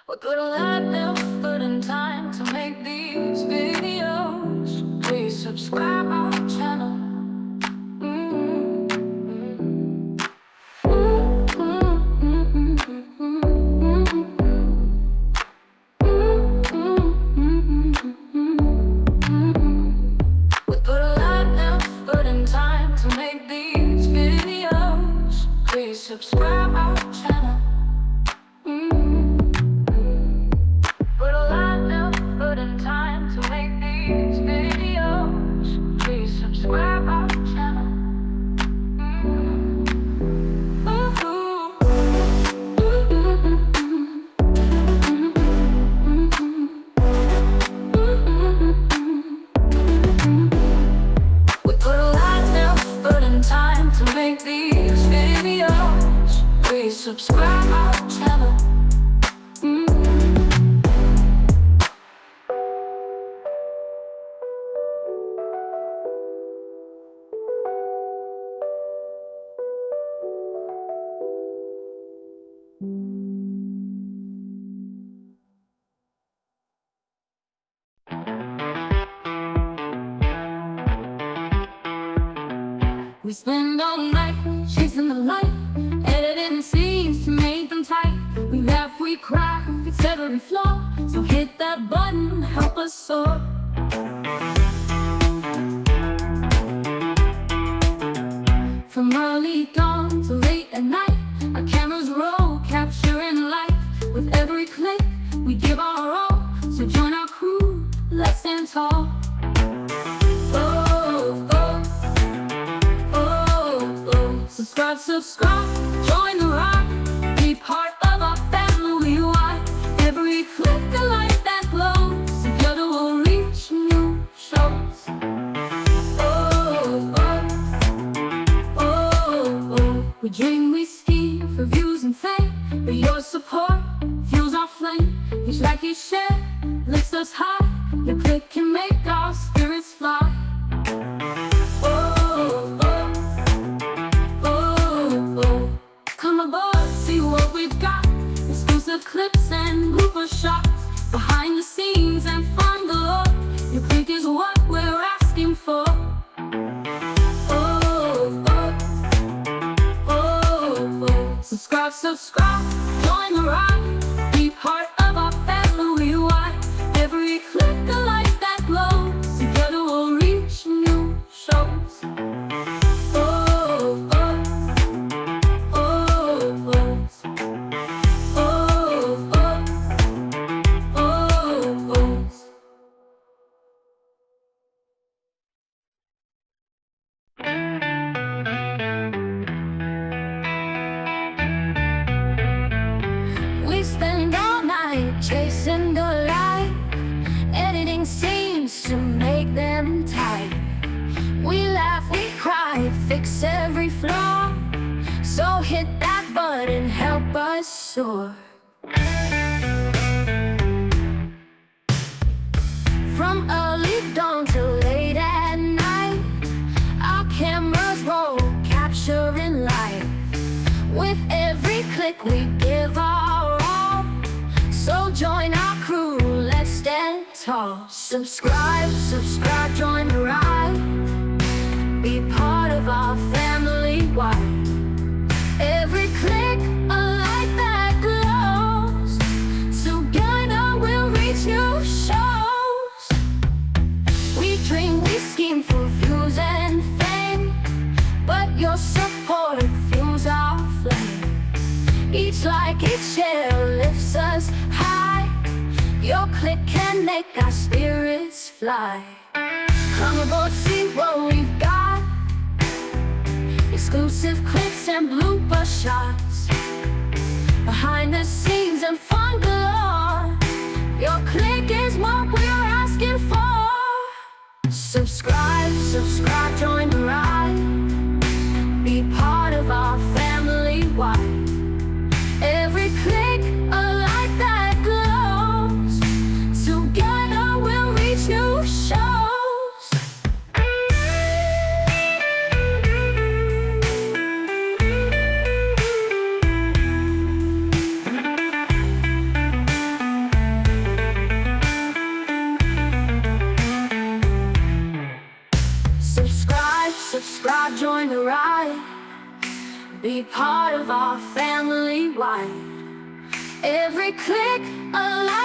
What little I've put in time to make these videos. Please subscribe our channel. Mm. What little I've put in time to make these videos. Please subscribe our channel. Little I've put in time to make these videos. Please subscribe our channel. With little I've put in time to make these videos. Please subscribe our channel. We spend all night chasing the light, editing scenes to make them tight. We laugh, we cry, fix every flaw. So hit that button, help us soar. From early dawn to late at night, our cameras roll, capturing life. With every click, we give our all. So join our crew, let's stand tall. Subscribe, subscribe, join the ride. Be part of our family wide. Every click a light that glows. Together we'll reach new shows. We dream, we scheme for views and fame, but your support fuels our flame. Each like, each share lifts us high. Your click can make our spirits fly. Come aboard, see what we've got. Exclusive clips and blooper shots, behind the scenes and fun galore. Your click is what we're asking for. Subscribe, subscribe, join the ride. Be part of our family wide. Every click a light that glows. Together we'll reach new shows. We spend all night chasing the light, editing scenes to make them tight. We laugh, we cry, fix every flaw. So hit that button, help us soar. From early dawn till late at night, our cameras roll, capturing life. With every click we give our all. So join our crew, let's stand tall. Subscribe, subscribe, join the ride. Be part of our family wide. Every click a light that glows. Together we'll reach new shows. We dream, we scheme for views and fame, but your support fuels our flame. Each like, each share lifts us high. Your click can make our spirits fly. Come aboard, see what we've got. Exclusive clips and blooper shots, behind the scenes and fun galore. Your click is what we're asking for. Subscribe, subscribe, join the ride. Be part of our family wide. Every click a light that glows. Together we'll reach new shows. subscribe, join the ride. Be part of our family wide. Every click, a like.